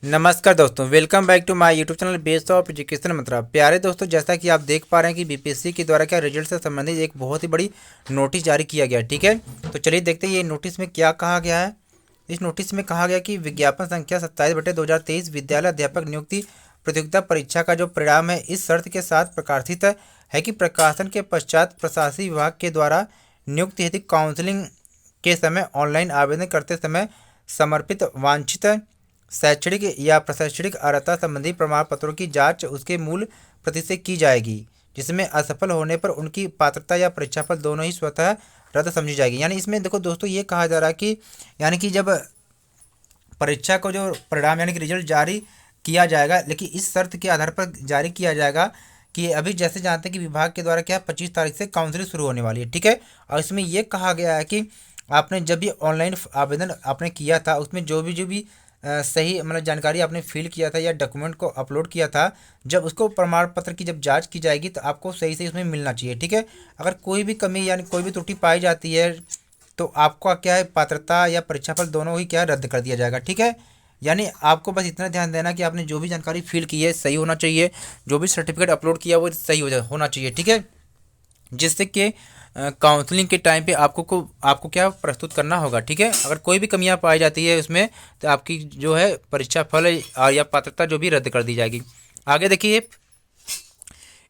नमस्कार दोस्तों, welcome back to my YouTube channel based of education Mantra. प्यारे दोस्तों, जैसा कि आप देख पा रहे हैं कि बीपीएससी के द्वारा क्या रिजल्ट से संबंधित एक बहुत ही बड़ी नोटिस जारी किया गया। ठीक है, तो चलिए देखते हैं ये नोटिस में क्या कहा गया है। इस नोटिस में कहा गया कि विज्ञापन संख्या 27/2023 विद्यालय अध्यापक नियुक्ति प्रतियोगिता परीक्षा का जो परिणाम है इस शर्त के साथ प्रकाशित है कि प्रकाशन के पश्चात प्रशासनिक विभाग के द्वारा नियुक्ति हेतु काउंसलिंग के समय ऑनलाइन आवेदन करते समय समर्पित वांछित शैक्षणिक या प्रशैक्षणिक अर्हता संबंधी प्रमाण पत्रों की जांच उसके मूल प्रति से की जाएगी, जिसमें असफल होने पर उनकी पात्रता या परीक्षाफल दोनों ही स्वतः रद्द समझी जाएगी। यानी इसमें देखो दोस्तों, ये कहा जा रहा है कि यानी कि जब परीक्षा को जो परिणाम यानी कि रिजल्ट जारी किया जाएगा, लेकिन इस शर्त के आधार पर जारी किया जाएगा कि अभी जैसे जानते हैं कि विभाग के द्वारा क्या 25 तारीख से काउंसलिंग शुरू होने वाली है। ठीक है, और इसमें यह कहा गया है कि आपने जब भी ऑनलाइन आवेदन आपने किया था उसमें जो भी सही मतलब जानकारी आपने फिल किया था या डॉक्यूमेंट को अपलोड किया था, जब उसको प्रमाण पत्र की जब जांच की जाएगी तो आपको सही से उसमें मिलना चाहिए। ठीक है, अगर कोई भी कमी यानी कोई भी त्रुटि पाई जाती है तो आपका क्या है, पात्रता या परीक्षाफल दोनों ही क्या है, रद्द कर दिया जाएगा। ठीक है, यानी आपको बस इतना ध्यान देना कि आपने जो भी जानकारी फिल की है सही होना चाहिए, जो भी सर्टिफिकेट अपलोड किया वो सही होना चाहिए। ठीक है, जिससे कि काउंसलिंग के टाइम पे आपको क्या प्रस्तुत करना होगा। ठीक है, अगर कोई भी कमियां पाई जाती है उसमें तो आपकी जो है परीक्षा फल और या पात्रता जो भी रद्द कर दी जाएगी। आगे देखिए,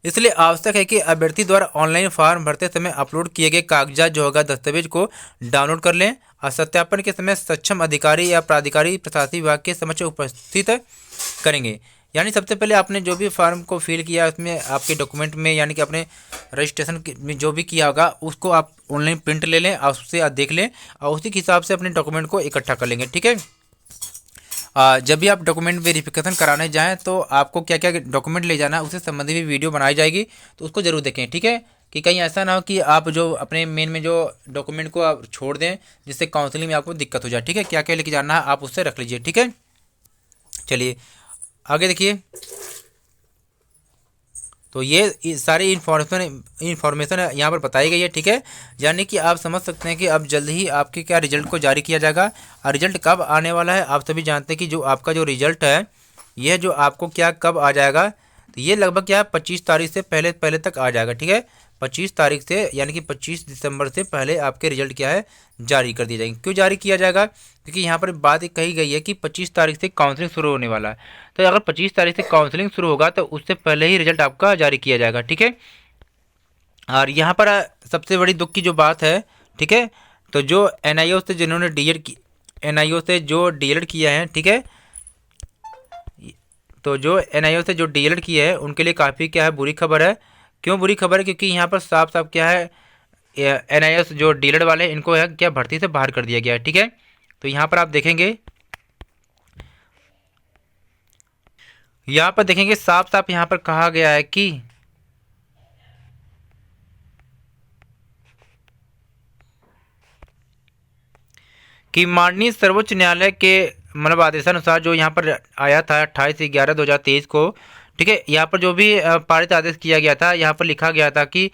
इसलिए आवश्यक है कि अभ्यर्थी द्वारा ऑनलाइन फॉर्म भरते समय अपलोड किए गए कागजात जो होगा दस्तावेज को डाउनलोड कर लें और सत्यापन के समय सक्षम अधिकारी या प्राधिकारी प्रशासनिक विभाग के समक्ष उपस्थित करेंगे। यानी सबसे पहले आपने जो भी फॉर्म को फिल किया उसमें आपके डॉक्यूमेंट में यानी कि अपने रजिस्ट्रेशन में जो भी किया होगा उसको आप ऑनलाइन प्रिंट ले लें और उससे आप देख लें और उसी के हिसाब से अपने डॉक्यूमेंट को इकट्ठा कर लेंगे। ठीक है, जब भी आप डॉक्यूमेंट वेरिफिकेशन कराने जाएं तो आपको क्या क्या डॉक्यूमेंट ले जाना है उससे संबंधित भी वीडियो बनाई जाएगी, तो उसको जरूर देखें। ठीक है, कि कहीं ऐसा ना हो कि आप जो अपने मेन में जो डॉक्यूमेंट को आप छोड़ दें जिससे काउंसलिंग में आपको दिक्कत हो जाए। ठीक है, क्या क्या लेके जाना है आप उससे रख लीजिए। ठीक है, चलिए आगे देखिए। तो ये सारी इन्फॉर्मेशन यहाँ पर बताई गई है। ठीक है, यानी कि आप समझ सकते हैं कि अब जल्द ही आपके क्या रिजल्ट को जारी किया जाएगा। और रिजल्ट कब आने वाला है आप सभी जानते हैं कि जो आपका जो रिजल्ट है यह जो आपको क्या कब आ जाएगा, तो ये लगभग क्या 25 तारीख से पहले पहले तक आ जाएगा। ठीक है, 25 तारीख से यानी कि 25 दिसंबर से पहले आपके रिजल्ट क्या है जारी कर दिए जाएंगे। क्यों जारी किया जाएगा, क्योंकि यहाँ पर बात कही गई है कि 25 तारीख से काउंसलिंग शुरू होने वाला है। तो अगर 25 तारीख से काउंसलिंग शुरू होगा तो उससे पहले ही रिजल्ट आपका जारी किया जाएगा। ठीक है, और यहाँ पर सबसे बड़ी दुख की जो बात है, ठीक है, तो जो एनआईओ से जिन्होंने डीएड की एनआईओ से जो डीएड किया है, ठीक है, तो जो एनआईओ से जो डीएड किया है उनके लिए काफ़ी क्या है बुरी खबर है। क्यों बुरी खबर है, क्योंकि यहाँ पर साफ साफ क्या है एनआईओ जो डीएड वाले हैं इनको है क्या भर्ती से बाहर कर दिया गया है। ठीक है, तो यहाँ पर आप देखेंगे, यहाँ पर देखेंगे साफ साफ यहाँ पर कहा गया है कि माननीय सर्वोच्च न्यायालय के मतलब आदेशानुसार जो यहाँ पर आया था 28/11/2023 को। ठीक है, यहाँ पर जो भी पारित आदेश किया गया था यहाँ पर लिखा गया था कि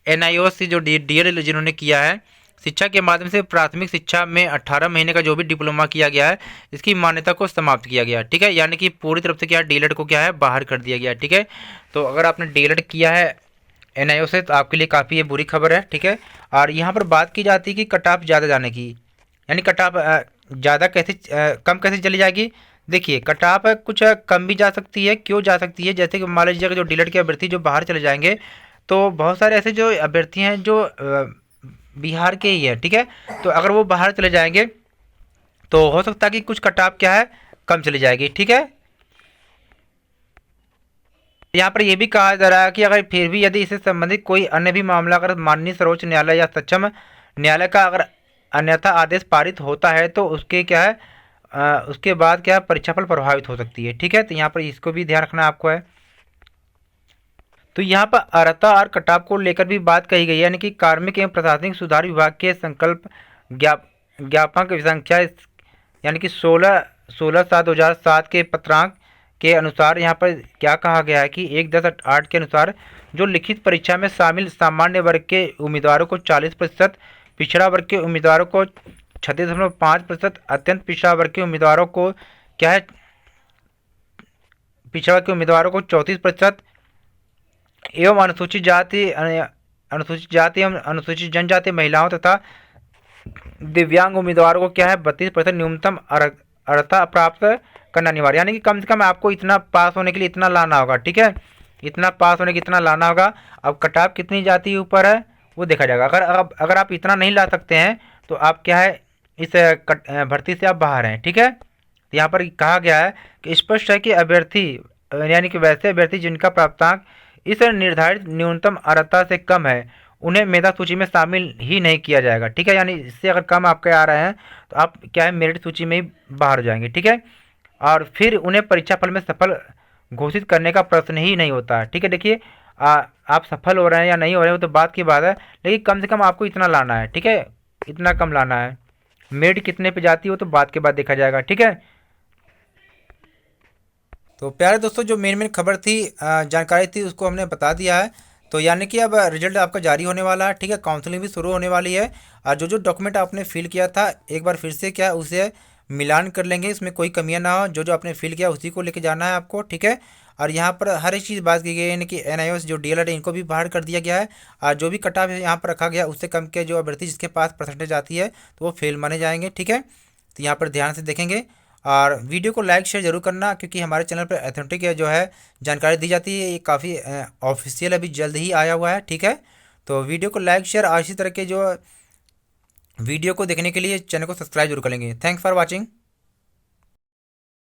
एनआईओ से जो डीएड जिन्होंने किया है शिक्षा के माध्यम से प्राथमिक शिक्षा में 18 महीने का जो भी डिप्लोमा किया गया है इसकी मान्यता को समाप्त किया गया। ठीक है, यानी कि पूरी तरफ से क्या डीएलएड को क्या है बाहर कर दिया गया। ठीक है, तो अगर आपने डीएलएड किया है एनआईओ से तो आपके लिए काफ़ी ये बुरी खबर है। ठीक है, और यहाँ पर बात की जाती है कि कट ऑफ ज़्यादा जाने की, यानी कट ऑफ ज़्यादा कैसे कम कैसे चली जाएगी। देखिए कट ऑफ कुछ कम भी जा सकती है। क्यों जा सकती है, जैसे कि मान लीजिए जो डीएलएड के अभ्यर्थी जो बाहर चले जाएंगे तो बहुत सारे ऐसे जो अभ्यर्थी हैं जो बिहार के ही है। ठीक है, तो अगर वो बाहर चले जाएंगे तो हो सकता है कि कुछ कट ऑफ क्या है कम चली जाएगी। ठीक है, यहाँ पर यह भी कहा जा रहा है कि अगर फिर भी यदि इससे संबंधित कोई अन्य भी मामला अगर माननीय सर्वोच्च न्यायालय या सक्षम न्यायालय का अगर अन्यथा आदेश पारित होता है तो उसके क्या है उसके बाद क्या परीक्षाफल प्रभावित हो सकती है। ठीक है, तो यहाँ पर इसको भी ध्यान रखना आपको है। तो यहाँ पर अर्हता और कटाव को लेकर भी बात कही गई है, यानी कि कार्मिक एवं प्रशासनिक सुधार विभाग के संकल्प ज्ञापन की संख्या यानी कि 16/7/2007 के पत्रांक के अनुसार यहाँ पर क्या कहा गया है कि 1/10/8 के अनुसार जो लिखित परीक्षा में शामिल सामान्य वर्ग के उम्मीदवारों को 40%, पिछड़ा वर्ग के उम्मीदवारों को 36.5%, अत्यंत पिछड़ा वर्ग के उम्मीदवारों को क्या है पिछड़ा वर्ग के उम्मीदवारों को 34% एवं अनुसूचित जाति एवं अनुसूचित जनजाति महिलाओं तथा दिव्यांग उम्मीदवारों को क्या है 32% न्यूनतम अर्हता प्राप्त करना अनिवार्य, यानी कि कम से कम आपको इतना पास होने के लिए इतना लाना होगा। ठीक है, इतना पास होने के इतना लाना होगा। अब कट ऑफ कितनी जाती है ऊपर है वो देखा जाएगा। अगर आप इतना नहीं ला सकते हैं तो आप क्या है इस भर्ती से आप बाहर हैं। ठीक है, तो यहाँ पर कहा गया है कि स्पष्ट है कि अभ्यर्थी यानी कि वैसे अभ्यर्थी जिनका प्राप्तांक इस निर्धारित न्यूनतम अर्हता से कम है उन्हें मेधा सूची में शामिल ही नहीं किया जाएगा। ठीक है, यानी इससे अगर कम आपके आ रहे हैं तो आप क्या है मेरिट सूची में ही बाहर हो जाएंगे। ठीक है, और फिर उन्हें परीक्षा फल में सफल घोषित करने का प्रश्न ही नहीं होता है। ठीक है, देखिए आप सफल हो रहे हैं या नहीं हो रहे हैं वो तो बात की बात है, लेकिन कम से कम आपको इतना लाना है। ठीक है, इतना कम लाना है। मेरिट कितने पे जाती है वो तो बात के बाद देखा जाएगा। ठीक है, तो प्यारे दोस्तों जो मेन मेन खबर थी जानकारी थी उसको हमने बता दिया है। तो यानी कि अब रिजल्ट आपका जारी होने वाला है। ठीक है, काउंसलिंग भी शुरू होने वाली है और जो जो डॉक्यूमेंट आपने फिल किया था एक बार फिर से क्या उसे मिलान कर लेंगे, इसमें कोई कमियां ना हो। जो जो आपने फिल किया उसी को लेके जाना है आपको। ठीक है, और यहाँ पर हर एक चीज़ बात की गई है, यानी कि NIOS जो DLED है इनको भी बाहर कर दिया गया है और जो भी कट ऑफ यहाँ पर रखा गया उससे कम के जो अभ्यर्थी जिसके पास परसेंटेज आती है तो वो फेल माने जाएंगे। ठीक है, तो यहाँ पर ध्यान से देखेंगे और वीडियो को लाइक शेयर जरूर करना, क्योंकि हमारे चैनल पर अथेंटिक जो है जानकारी दी जाती है, ये काफ़ी ऑफिशियल अभी जल्द ही आया हुआ है। ठीक है, तो वीडियो को लाइक शेयर और इसी तरह के जो वीडियो को देखने के लिए चैनल को सब्सक्राइब जरूर करेंगे। Thanks for watching.